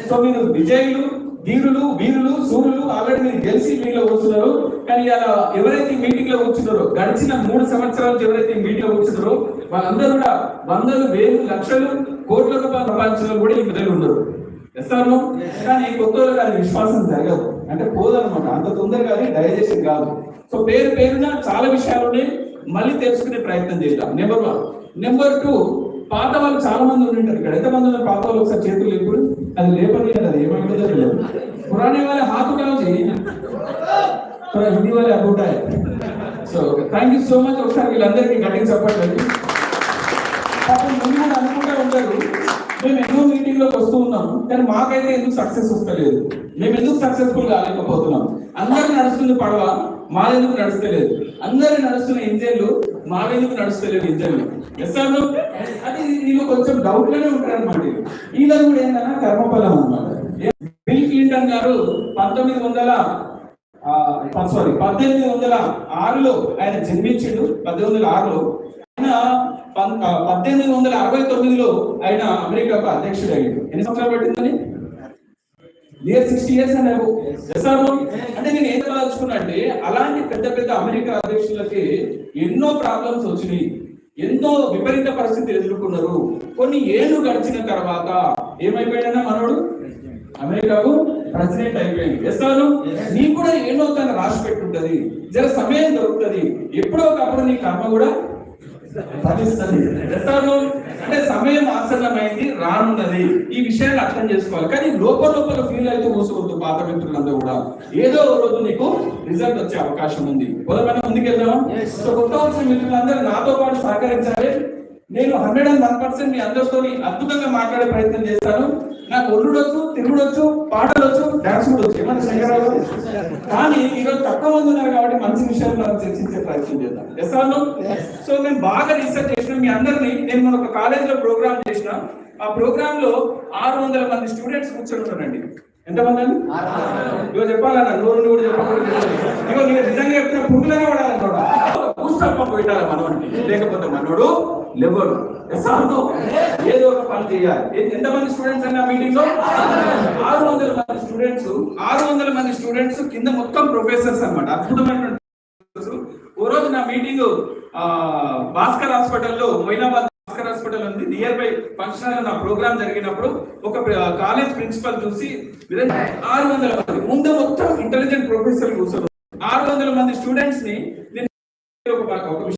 So మీరు విజయులు, ధీరులు, వీరులు, సూర్యులు already మీరు గెలిచి మీలో కూర్చున్నారు. కానీ అలా ఎవరైతే మీటింగ్ లో కూర్చున్నారో, గడిచిన 3 సంవత్సరాలు ఎవరైతే మీటింగ్ లో కూర్చున్నారో వాళ్ళందరూ కూడా వందలు, వేలు, లక్షలు, కోట్ల రూపాయల ప్రపంచంలో కూడా ఈ ప్రజలు ఉండరు. ఎస్తాను. కానీ కొత్త వాళ్ళకి విశ్వాసం జరగదు, అంటే పోదనమాట, అంత తొందరగా డైజెషన్ కాదు. సో పేరున చాలా విషయాలు ఉన్నాయి, మళ్ళీ తెలుసుకునే ప్రయత్నం చేద్దాం. నెంబర్ 1. నెంబర్ 2, పాత వాళ్ళు చాలా మంది ఉంటారు ఇక్కడ. ఎంతమంది ఉన్నారు పాత వాళ్ళు? ఒకసారి చేతులు లేపుడు. అది లేపని అది ఏమైందో తెలియదు. పురాణే వాళ్ళ హాత్ ఉठाओ जी, थोड़ा हिंदी वाले अब उठाए. So thank you so much. ఒకసారి వీళ్ళందరికీ గట్టిగా సపోర్ట్ అండి. పాపం ముందు కూడా అనుకుంటూ ఉంటారు, మేము ఎన్నో మీటింగ్ లోకి వస్తూ ఉన్నాం కానీ మాకైతే ఎందుకు సక్సెస్ వస్తలేదు, మేము ఎందుకు సక్సెస్ఫుల్ కాలేకపోతున్నాం. అందరూ నడుస్తుంది పడవ, మాదెందుకు నడుస్తలేదు. అందరూ నడుస్తున్న ఇంజన్లు, మావెందుకు నడుస్తలేదు ఇంజన్లు. ఎస్ఆర్లో అది నీళ్ళు కొంచెం డౌట్ లోనే ఉంటారు అనమాట. వీళ్ళ కూడా ఏంటన్నా కర్మఫలం అనమాట. బిల్ క్లింటన్ గారు 1806లో ఆయన జన్మించాడు. 1806లో ఆయన 1869లో ఆయన అమెరికాకు అధ్యక్షుడు అయ్యాడు. ఎన్ని సంవత్సరాలు పట్టిందని? నియర్ 60 years అన్నారు. అంటే నేను ఏం తెలుసుకున్నా అంటే అలాంటి పెద్ద పెద్ద అమెరికా అధ్యక్షులకి ఎన్నో ప్రాబ్లమ్స్ వచ్చినాయి, ఎన్నో విపరీత పరిస్థితులు ఎదుర్కొన్నారు. కొన్ని ఏళ్ళు గడిచిన తర్వాత ఏమైపోయాడన్నా మనోడు అమెరికాకు ప్రెసిడెంట్ అయిపోయింది. ఎస్తాను నీకు కూడా ఏనో తన రాసి పెట్టుంటది, జర సమయం దొరుకుతుంది, ఎప్పుడో ఒకప్పుడు నీ కర్మ కూడా ఫలిస్తుంది. అంటే సమయం ఆసన్నమైంది, రానున్నది. ఈ విషయాన్ని అర్థం చేసుకోవాలి. కానీ లోపల ఫీల్ అయితే మోసవద్దు. పాత మిత్రులందరూ కూడా ఏదో రోజు నీకు రిజల్ట్ వచ్చే అవకాశం ఉంది. మొదలైన ముందుకెళ్దాం. సో కొత్త వచ్చిన మిత్రులందరూ నాతో పాటు సహకరించాలి. నేను 101% మీ అందరితో అద్భుతంగా మాట్లాడే ప్రయత్నం చేస్తాను. నాకు ఒళ్ళుడొచ్చు, తిరుగుడొచ్చు, పాటలొచ్చు, డాన్స్ కూడా వచ్చు. ఏమన్నా శంకరావు? కానీ ఈరోజు తక్కువ మంది ఉన్నారు కాబట్టి మంచి విషయాలు మనం చర్చించే ప్రయత్నం చేద్దాం. ఎస్ఆర్లో సో నేను బాగా రీసెర్చ్ చేసిన మీ అందరినీ. నేను మన ఒక కాలేజీలో ప్రోగ్రామ్ చేసిన, ఆ ప్రోగ్రామ్ లో 600 మంది స్టూడెంట్స్ కూర్చొని ఉంటారండి. ఎంతమంది అండి? ఇవో చెప్పాలన్నా, నోరు కూడా చెప్పకూడదు. ఇగో నేను నిజంగా చెప్తున్నా, పుట్టులనే పడాలన్నమాట. పుస్తకం పెట్టాలి మనవాడికి, లేకపోతే మనోడు లేవడు. ఏదో ఒక పని చేయాలి. ఎంతమంది స్టూడెంట్స్ అన్న మీటింగ్ లో? 600 మంది స్టూడెంట్స్. 600 మంది స్టూడెంట్స్ కింద మొత్తం ప్రొఫెసర్స్ అన్నమాట. అద్భుతమైన ఓ రోజు నా మీటింగ్ భాస్కర్ హాస్పిటల్లో, మొయినాబాద్ భాస్కర్ హాస్పిటల్ ఉంది, నియర్ బై ఫంక్షన్ నా ప్రోగ్రామ్ జరిగినప్పుడు ఒక కాలేజ్ ప్రిన్సిపల్ చూసి 600 మంది ముందు మొత్తం ఇంటెలిజెంట్ ప్రొఫెసర్ కూర్చొని 600 మంది స్టూడెంట్స్ ని